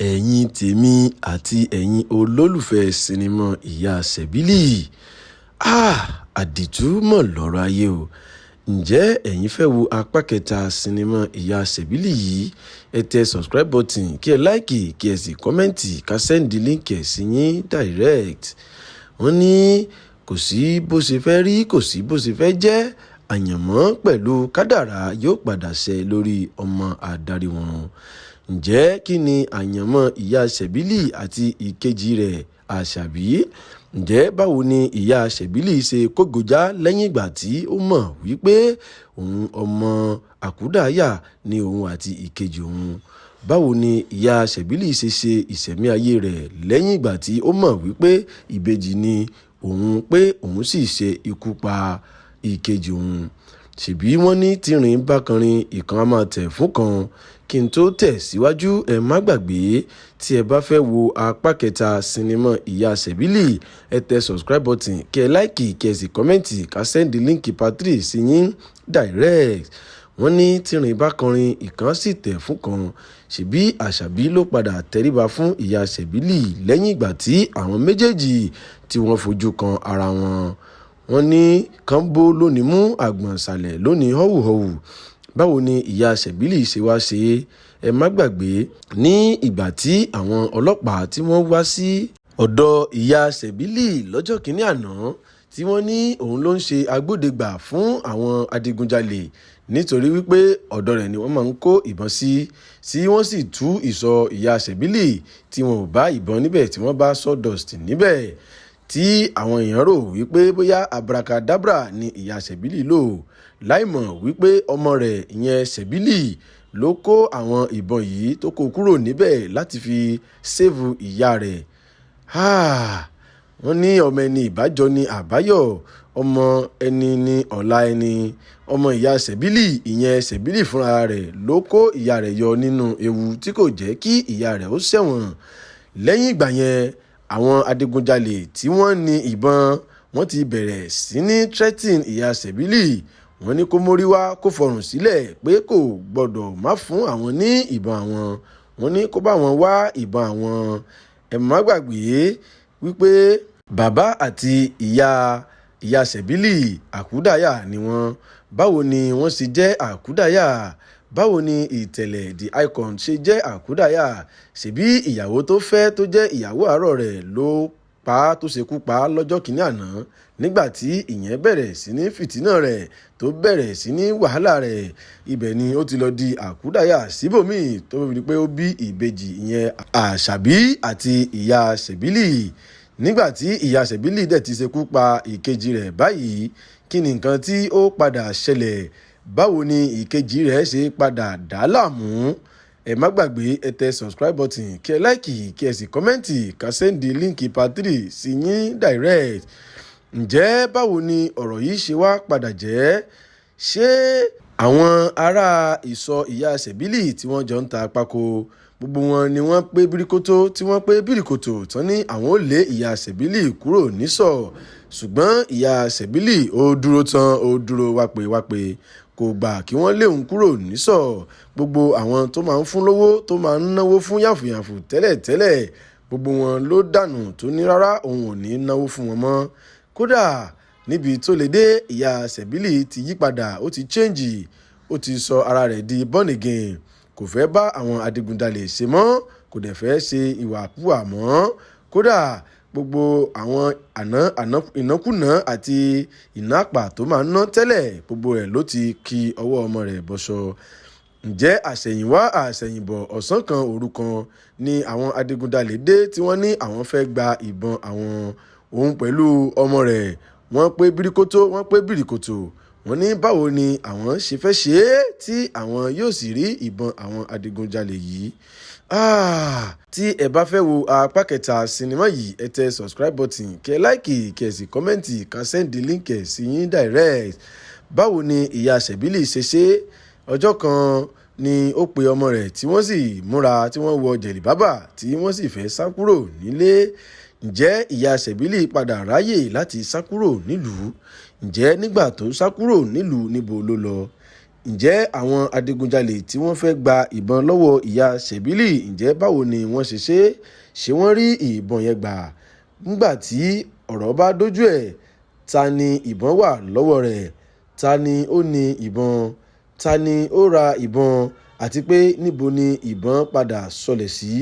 Ẹ̀yin tèmi àti ẹ̀yin olólùfẹ́ sinimá Ìyá Sẹ̀bílì, àdìtú mọ̀ lọ́rọ̀ ayé o. Ǹjẹ́ ẹ̀yin fẹ́ wo apá kẹta sinimá Ìyá Sẹ̀bílì yìí? Ẹ tẹ subscribe button kí ẹ láìkì kí ẹ sì kọ́mẹ́ǹtì ká sẹ́ndì líǹkì ẹ̀ sí yín direct. Wọ́n ní kò sí bó ṣe fẹ́ rí, kò sí bó ṣe fẹ́ jẹ́, àyànmọ́ pẹ̀lú kádàrá yóò padà ṣẹ lórí ọmọ adarí wọn. Ǹjẹ́ kí ni àyànmọ́ Ìyá Sẹ̀bílì àti ìkejì rẹ̀ Àṣàbí? Ǹjẹ́ báwo ni Ìyá Sẹ̀bílì ṣe kógojá lẹ́yìn ìgbà tí ó mọ̀ wípé òun ọmọ àkúdàáyà ni òun àti ìkejì òun? Báwo ni Ìyá Sẹ̀bílì ṣe ṣe ìṣẹ̀mí ayé rẹ̀ lẹ́yìn ìgbà tí ó mọ̀ wípé ìbejì ni òun, pé òun sì ṣe ikú pa ìkejì òun? Ṣèbí wọ́n ní tìrìn bá kanrin ìkan á máa tẹ̀ fún kan. Kí n tó tẹ̀ síwájú, ẹ má gbàgbé, tí ẹ bá fẹ́ wo apá kẹta sinimá Ìyá Sẹ̀bílì, ẹ tẹ subscribe button kí ẹ láìkì kí ẹ sì kọ́mẹ́ǹtì ká sẹ́ndì líǹkì part 3 sí yín direct. Wọ́n ní tìrìn bá kanrin ìkan sì tẹ̀ fún kan. Ṣèbí Àṣàbí ló padà tẹríba fún Ìyá Sẹ̀bílì lẹ́yìn ìgbà tí àwọn méjèèjì tí wọ́n fojú kan ara wọn. Wọ́n ní kánbó lónìí mú àgbọ̀n ìsàlẹ̀ lónìí họ́wùhọ́wù. Báwo ni Ìyá Sẹ̀bílì ṣe wá ṣe? Ẹ má gbàgbé, ní ìgbà tí àwọn ọlọ́pàá tí wọ́n wá sí ọ̀dọ̀ Ìyá Sẹ̀bílì lọ́jọ́ kìíní àná, tí wọ́n ní òun ló ń ṣe agbódegbà fún àwọn adigunjalè nítorí wípé ọ̀dọ̀ rẹ̀ ni wọ́n máa ń kó ìbọn sí, tí wọ́n sì tú ìsọ̀ Ìyá Sẹ̀bílì tí wọn ò bá ìbọn níbẹ̀, tí wọ́n bá sawdust níbẹ̀, tí àwọn èèyàn rò wípé bóyá abracadabra ni Ìyá Sẹ̀bílì lò, láìmọ̀ wípé ọmọ rẹ̀ ìyẹn Sẹ̀bílì ló kó àwọn ìbọn yìí tó kó kúrò níbẹ̀ láti fi sèvù ìyá rẹ̀. Wọ́n ní ọmọ ẹni ìbájọ ni àbáyọ̀, ọmọ ẹni ni ọ̀la ẹni. Ọmọ Ìyá Sẹ̀bílì ìyẹn Sẹ̀bílì fúnra rẹ̀ ló kó ìyá rẹ̀ yọ nínú ewu tí kò jẹ́ kí ìyá rẹ̀ ó ṣẹ̀wọ̀n. Lẹ́yìn ìgbà yẹn, àwọn adigunjalè tí wọ́n ní ìbọn, wọ́n ti bẹ̀rẹ̀ sí ní threatening Ìyá Sẹ̀bílì. Wọ́n ní kó mórí wá, kó fọrùn sílẹ̀, pé kò gbọ́dọ̀ má fún àwọn ní ìbọn àwọn. Wọ́n ní kó bá wọn wá ìbọn àwọn. Ẹ má gbàgbé wípé bàbá àti ìyá Sẹ̀bílì àkúdàáyà ni wọ́n. Báwo ni wọ́n ṣe jẹ́ àkúdàáyà? Báwo ni ìtẹ̀lẹ̀ the icon ṣe jẹ́ àkúdàáyà? Ṣèbí ìyàwó tó fẹ́ tó jẹ́ ìyàwó àárọ̀ rẹ̀ ló pa á, tó ṣekú pa á lọ́jọ́ kìíní àná, nígbà tí ìyẹn bẹ̀rẹ̀ sí ní fìtínà rẹ̀, tó bẹ̀rẹ̀ sí ní wàhálà rẹ̀. Ibẹ̀ ni ó ti lọ di àkúdàáyà síbòmíì tó rí pé ó bí ìbejì ìyẹn Àṣàbí àti Ìyá Sẹ̀bílì. Nígbà tí Ìyá Sẹ̀bílì dẹ̀ ti ṣekú pa ìkejì rẹ̀ báyìí, kí ni nǹkan tí ó padà ṣẹlẹ̀? Báwo ni ìkejì rẹ̀ ṣe padà dá láàmú? Ẹ má gbàgbé, ẹ tẹ subscribe button kí ẹ láìkì kí ẹ sì kọ́mẹ́ǹtì ká sẹ́ndì líǹkì part 3 sí yín direct. Ǹjẹ́ báwo ni ọ̀rọ̀ yìí ṣe wá padà jẹ́? Ṣé àwọn ará ìsọ̀ Ìyá Sẹ̀bílì tí wọ́n jọ ń ta pákó, gbogbo wọn ni wọ́n pé bíríkótó, tí wọ́n pé bíríkótó tán ní àwọn ò lé Ìyá Sẹ̀bílì kúrò nísọ̀? Ṣùgbọ́n Ìyá Sẹ̀bílì ó dúró tán, ó dúró wápé kò gbà kí wọ́n lé òun kúrò nísọ̀. Gbogbo àwọn tó máa ń fún lówó, tó máa ń náwó fún yànfùyànfù tẹ́lẹ̀tẹ́lẹ̀, gbogbo wọn ló dànù, tó ní rárá òun ò ní náwó fún wọn mọ́. Kódà níbi tó lè dé, Ìyá Sẹ̀bílì ti yí padà, ó ti change, ó ti sọ ara rẹ̀ di born again. Kò fẹ́ bá àwọn adigunjalè ṣe mọ́, kò dẹ̀ fẹ́ ṣe ìwà púpà mọ́. Kódà gbogbo àwọn ìnákúnà àti ìnáàpà tó máa ń ná tẹ́lẹ̀, gbogbo rẹ̀ ló ti ki ọwọ́ ọmọ rẹ̀ bọṣọ. Ǹjẹ́ àṣẹ̀yìnwá àṣẹ̀yìnbọ̀, ọ̀sán kan òru kan ni àwọn adigunjalè dé tí wọ́n ní àwọn fẹ́ gba ìbọn àwọn. Òun pẹ̀lú ọmọ rẹ̀, wọ́n pé bíríkótó, wọ́n pé bíríkótó. Wọ́n ní báwo ni àwọn ṣe fẹ́ ṣe é tí àwọn yóò sì rí ìbọn àwọn adigunjalè yìí. Tí ẹ bá fẹ́ wo apá kẹta sinimá yìí, ẹ tẹ subscribe button kí ẹ láìkì kí ẹ sì kọ́mẹ́ǹtì ká sẹ́ndì líǹkì ẹ̀ sí yín direct. Báwo ni Ìyá Sẹ̀bílì ṣe ṣe? Ọjọ́ kan ni ó pe ọmọ rẹ̀ tí wọ́n sì múra, tí wọ́n wọ jẹ̀lìbábà, tí wọ́n sì fẹ́ sá kúrò nílé. Ǹjẹ́ Ìyá Sẹ̀bílì padà ráyè láti sá kúrò nílùú? Ǹjẹ́ nígbà tó sá kúrò nílùú, níbo ló lọ? ǹjẹ́ àwọn adigunjalè tí wọ́n fẹ́ gba ìbọn lọ́wọ́ ìyá Ṣẹ̀bílì ǹjẹ́ báwo ni wọ́n ṣe ṣe? Ṣé wọ́n rí ìbọn yẹn gbà? Nígbà tí ọ̀rọ̀ bá dójú ẹ̀, ta ni ìbọn wà lọ́wọ́ rẹ̀? Ta ni ó ní ìbọn? Ta ni ó ra ìbọn? Àti pé níbo ni ìbọn padà sọlẹ̀ sí?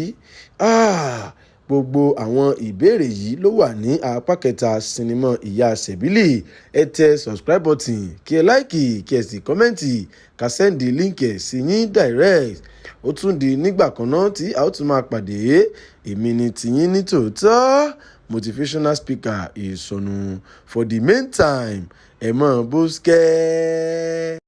Gbogbo àwọn ìbéèrè yìí ló wà ní apá kẹta sinimá ìyá Ṣẹ̀bílì. Ẹ tẹ subscribe button, kí ẹ láìkì, kí ẹ sì kọ́mẹ́ǹtì, ká sẹ́ndì líǹkì ẹ̀ sí yín direct. Ó tún di nígbà kan náà tí a ó tún máa pàdé. Èmi ni tiyín ní tòótọ́, motivational speaker Ìsọ̀nù. For the meantime, ẹ mọ̀ bó skẹ́.